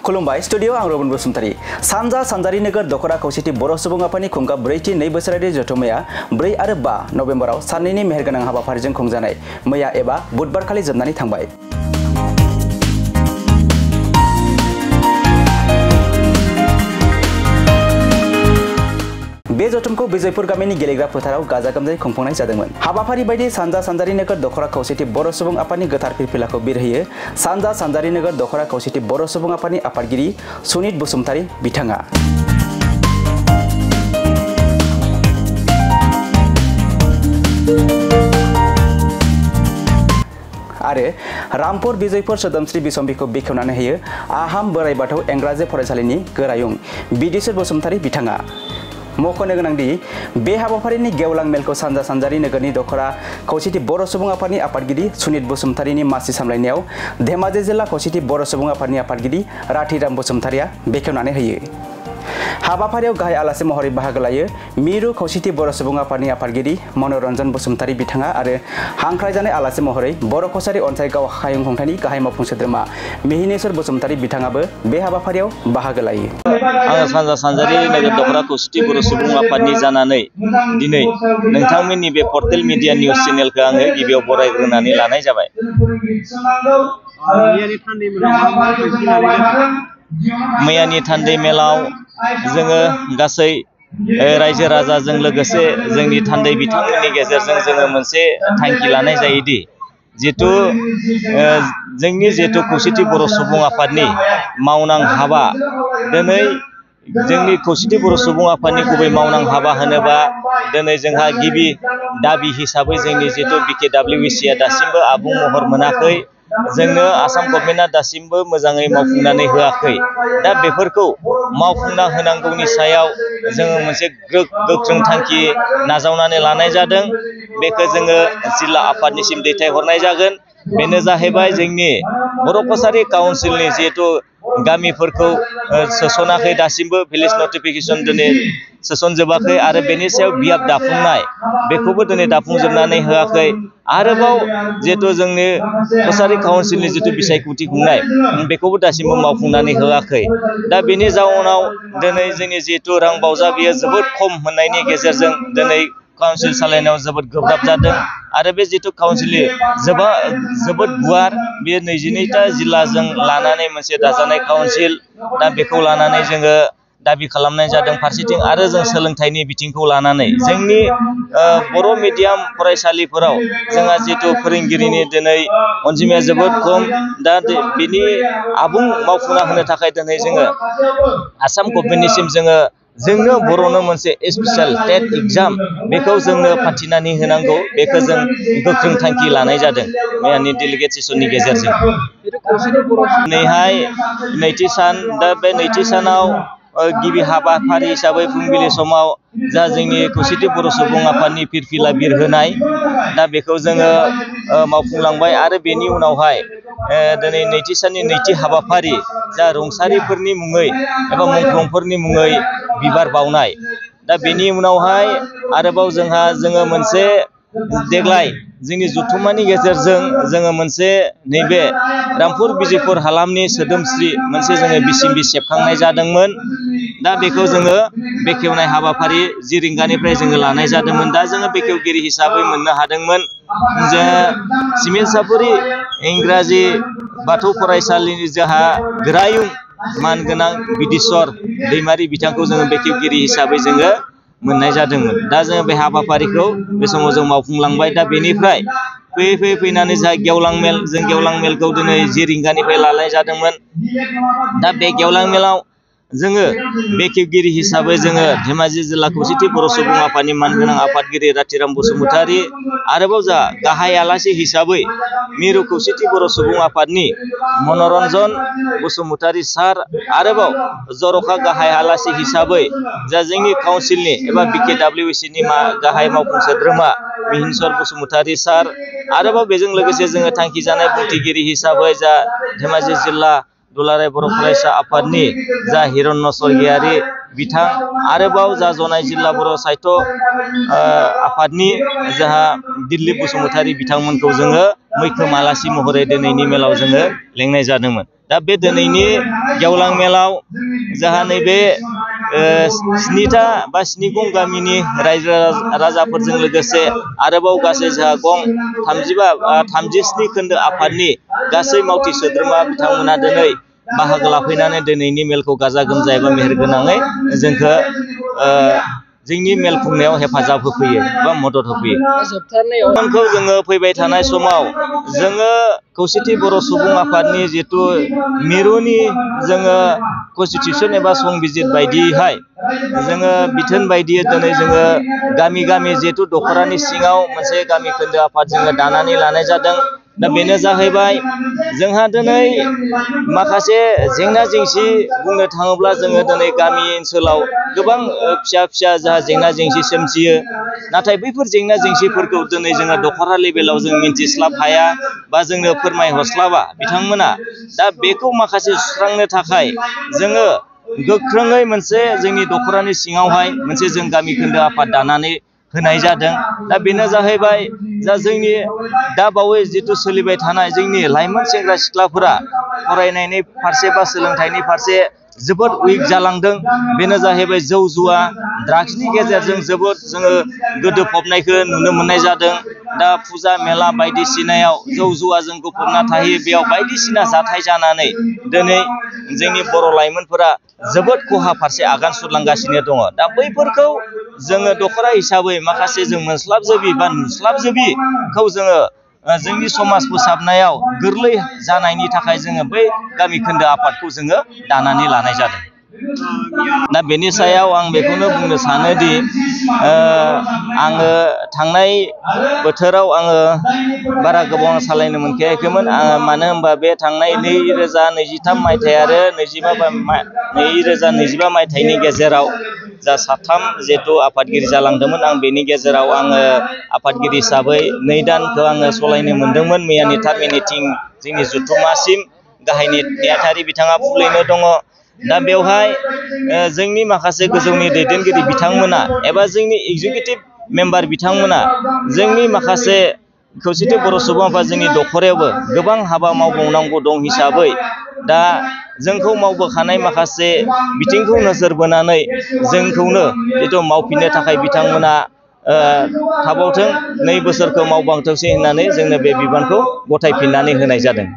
खुलुमबाय स्टुडियो आं रबन बसुमतारी सानजा सानजारि नोगोर दखरा खौसेथि बर' सुबुं आफादनि खुंगा 4थि 2 बोसोरारि जथुम्माया 4 आरो 5 नबेम्बराव साननैनि मेहेरगोनां हाबाफारिजों खुंजानाय मैया एबा बुधबारखालि जोबनानै थांबाय। बे जथुमखौ बिजयपुर गामिनि गेलेग्रा फोथाराव गाजा गोमजायै खुंफुंनाय जादोंमोन। हाबाफारि बायदि सानजा सानजारि नोगोर दखरा खौसेथि बर' सुबुं आफादनि गोथार फिरफिलाखौ बिरहोयो सानजा सानजारि नोगोर दखरा खौसेथि बर' सुबुं आफादनि आफादगिरि सुनित बसुमतारी बिथाङा। आरो रामपुर बिजयपुर सोदोमस्रि बिसम्बिखौ बेखेवनानै होयो आहाम बोराइ बाथौ इंराजि फरायसालिनि गोरायुं बिदिसर बसुमतारी बिथाङा। मख'नो गोनांदि बे हाबाफारिनि गेवलां मेलखौ सानजा सानजारि नोगोरनि दखरा खौसेथि बर' सुबुं आफादनि आफादगिरि सुनित बसुमतारीनि मासि सामलायनायाव धेमाजि जिल्ला खौसेथि बर' सुबुं आफादनि आफादगिरि राथिराम बसुमतारीया बेखेवनानै होयो। हाबाफारियाव गाहाय आलासि महरै बाहागो लायो मिरु खौसेथि बर' सुबुं आफादनि आफादगिरि मनरन्जन बसुमतारी बिथाङा आरो हांख्रायजानाय आलासि महरै बर' कसारी अनसायगाव हायुं खुंथायनि गाहाय मावफुं सोद्रोमा मिहिनेश्वर बसुमतारी बिथाङाबो बे हाबाफारियाव बाहागो लायो। आङो सानजा सानजारि नोगोर दखरा खौसेथि बर' सुबुं आफादनि जानानै दिनै नोंथांमोननि बे पर्टेल मिडिया निउस चेनेलखौ आङो गिबियाव बरायग्रोनानै लानाय जाबाय। मैयानि थान्दै मेलाव जोङो गासै रायजो राजाजों लोगोसे जोंनि थान्दै बिथांमोननि गेजेरजों जोङो मोनसे थांखि लानाय जायोदि जिहेतु जोंनि जिहेतु खौसेथि बर' सुबुं आफादनि मावनां हाबा दिनै जोंनि खौसेथि बर' सुबुं आफादनि गुबै मावनां हाबा होनोबा दिनै जोंहा गिबि दाबि हिसाबै जोंनि जिहेतु BKWC दासिमबो आबुं महर मोनाखै। जोंनो आसाम गभर्नमेन्टआ दासिमबो मोजाङै मावफुंनानै होआखै। दा बेफोरखौ मावफुंना होनांगौनि सायाव जोङो मोनसे गोख्रों थांखि नाजावनानै लानाय जादों। बेखौ जोङो जिल्ला आफादनिसिम दैथायहरनाय जागोन। बेनो जाहैबाय जोंनि बर' कसारी काउन्सिलनि जिहेतु गामिफोरखौ सोसनाखै दासिमबो भिलेज नटिफिकेसन दिनै सोसनजोबाखै आरो बेनि सायाव बियाब दाफुंनाय बेखौबो दिनै दाफुंजोबनानै होआखै। आरोबाव जिहेतु जोंनि कसारी काउन्सिलनि जिथु बिसायख'थि खुंनाय बेखौबो दासिमबो मावफुंनानै होआखै। दा बेनि जाउनाव दिनै जोंनि जिहेतु रां बावजा बियो जोबोद खम मोननायनि गेजेरजों दिनै काउन्सिल सालायनायाव जोबोद गोब्राब जादों। आरो बे जिथु काउन्सिल जोबोद गुवार बेयो 22टा जिल्लाजों लानानै मोनसे दाजानाय काउन्सिल। दा बेखौ लानानै जोङो दाबि खालामनाय जादों फारसेथिं आरो जों सोलोंथाइनि बिथिंखौ लानानै जोंनि बर' मिडियाम फरायसालिफोराव जोंहा जिहेतु फोरोंगिरिनि दिनै अनजिमाया जोबोद खम। दा बिनि आबुं मावफुंना होनो थाखाय दिनै जोङो आसाम गभर्नमेन्टनिसिम जोंनो बर'नो मोनसे स्पेसियेल टेट एग्जाम बेखौ जोंनो फाथिनानै होनांगौ। बेखौ जों गोख्रों थांखि लानाय जादों मैयानि डेलिगेट सेसननि गेजेरजों। दिनैहाय नैथि सान। दा बे नैथि सानाव गिबि हाबाफारि हिसाबै फुंबिलि समाव जा जोंनि खौसेथि बर' सुबुं आफादनि फिरफिला बिरहोनाय दा बेखौ जोङो मावफुंलांबाय। आरो बेनि उनावहाय दिनै नैथि साननि नैथि हाबाफारि जा रुंसारिफोरनि मुङै एबा मुंख्लंफोरनि मुङै बिबार बावनाय। दा बेनि उनावहाय आरोबाव जोङो मोनसे देग्लाय जोंनि जथुम्मानि गेजेरजों जोङो मोनसे नैबे रामपुर बिजयपुर हालामनि सोदोमस्रि मोनसे जोङो बिसिम्बि सेबखांनाय जादोंमोन। दा बेखौ जोङो बेखेवनाय हाबाफारि 10 रिंगानिफ्राय जोङो लानाय जादोंमोन। दा जोङो बेखेवगिरि हिसाबै मोननो हादोंमोन जे सिमेन्सापुरि इंराजि बाथौ फरायसालिनि जोंहा गोरायुं मानगोनां बिदिसर दैमारि बिथांखौ जोङो बेखेवगिरि हिसाबै जोङो मोननाय जादोंमोन। दा जोङो बे हाबाफारिखौ बे समाव जों मावफुंलांबाय। दा बेनिफ्राय फैनानै जा गेवलां मेल जों गेवलां मेलखौ दिनै 10 रिंगानिफ्राय लानाय जादोंमोन। दा बे गेवलां मेलाव जोङो बेखेवगिरि हिसाबै जोङो धेमाजि जिल्ला खौसेथि बर' सुबुं आफादनि मानगोनां आफादगिरि राथिराम बसुमतारी आरोबाव जा गाहाय आलासि हिसाबै मिरु खौसेथि बर' सुबुं आफादनि मनरन्जन बसुमतारी सार आरोबाव जर'खा गाहाय आलासि हिसाबै जा जोंनि काउन्सिलनि एबा BKWC गाहाय मावफुं सोद्रोमा मिहिनेश्वर बसुमतारी सार आरोबाव बेजों लोगोसे जोङो थांखि जानाय बुंथिगिरि हिसाबै जा धेमाजि जिल्ला दुलाराय बर' फरायसा आफादनि जा हिरण्य स्वर्गीयारि बिथां आरोबाव जा जनाय जिल्ला बर' साहित्य आफादनि जोंहा दिलीप बसुमतारी बिथांमोनखौ जोङो मैखोम आलासि महरै दिनैनि मेलाव जोङो लेंनाय जादोंमोन। दा बे दिनैनि गेवलां मेलाव जोंहा नैबे 7टा बा 7 गं गामिनि रायजो राजाफोरजों लोगोसे आरोबाव गासै जोंहा गं 37 खोन्दो आफादनि गासै मावथि सोद्रोमा बिथांमोना दिनै बाहागो लाफैनानै दिनैनि मेलखौ गाजा गोमजायै एबा मेहेरगोनाङै जोंखौ जोंनि मेल खुंनायाव हेफाजाब होफैयो बा मदद होफैयो। जोबथारनायाव जोङो फैबाय थानाय समाव जोङो खौसेथि बर' सुबुं आफादनि जितु मिरुनि जोङो कन्स्टिटिउसन एबा संबिजित बायदियैहाय जोङो बिथोन बायदियै दिनै जोङो गामि गामि जिहेतु दख'रानि सिङाव मोनसे गामि खोन्दो आफाद जोङो दानानै लानाय जादों। दा बेनो जाहैबाय जोंहा दिनै माखासे जेंना जेंसि बुंनो थाङोब्ला जोङो दिनै गामि ओनसोलाव गोबां फिसा फिसा जोंहा जेंना जेंसि सोमजियो। नाथाय बैफोर जेंना जेंसिफोरखौ दिनै जोङो दख'रा लेभेलाव जों मिन्थिस्लाब हाया बा जोंनो फोरमायहरस्लाबा बिथांमोना। दा बेखौ माखासे सुस्रांनो थाखाय जोङो गोख्रोङै मोनसे जोंनि दख'रानि सिङावहाय मोनसे जों गामि खोन्दो आफाद दानानै होनाय जादों। दा बेनो जाहैबाय जा जोंनि दा बावै जितु सोलिबाय थानाय जोंनि लाइमोन सेंग्रा सिख्लाफोरा फरायनायनि फारसे बा सोलोंथाइनि फारसे जोबोद उइक जालांदों। बेनो जाहैबाय जौ जुवा ड्राग्सनि गेजेरजों जोबोद जोङो गोदोफबनायखौ नुनो मोननाय जादों। दा फुजा मेला बायदिसिनायाव जौ जुवाजों गफबना थायो, बेयाव बायदिसिना जाथाय जानानै दिनै जोंनि बर' लाइमोनफोरा जोबोद खहा फारसे आगान सुरलांगासिनो दङ। दा बैफोरखौ जोङो दख'रा हिसाबै माखासे जों मोनस्लाबजोबि बा नुस्लाबजोबिखौ जोङो जोंनि समाज फोसाबनायाव गोरलै जानायनि थाखाय जोङो बै गामि खोन्दो आफादखौ जोङो दानानै लानाय जादों। दा बेनि सायाव आं बेखौनो बुंनो सानोदि आङो थांनाय बोथोराव आङो बारा गोबाव सालायनो मोनखायाखैमोन। मानो होनबा बे थांनाय 2023 मायथाइ आरो 2025 मायथाइनि गेजेराव जा 3 जिहेतु आफादगिरि जालांदोंमोन, आं बेनि गेजेराव आङो आफादगिरि हिसाबै 2 दानखौ आङो सलायनो मोनदोंमोन। मैयानि टार्मिनेटिं जोंनि जथुम्मासिम गाहाय नेहाथारि बिथाङा फुलैनो दङ। दा बेवहाय जोंनि माखासे गोजौनि दैदेनगिरि बिथांमोना एबा जोंनि एग्जिकिउटिभ मेम्बार बिथांमोना जोंनि माखासे खौसेथि बर' सुबुं आफाद जोंनि दख'रायावबो गोबां हाबा मावबावनांगौ दं हिसाबै दा जोंखौ मावबोखानाय माखासे बिथिंखौ नोजोर बोनानै जोंखौनो जिथु मावफिननो थाखाय बिथांमोना थाबावथों 2 बोसोरखौ मावबांथोंसै होननानै जोंनो बे बिबानखौ गथायफिननानै होनाय जादों।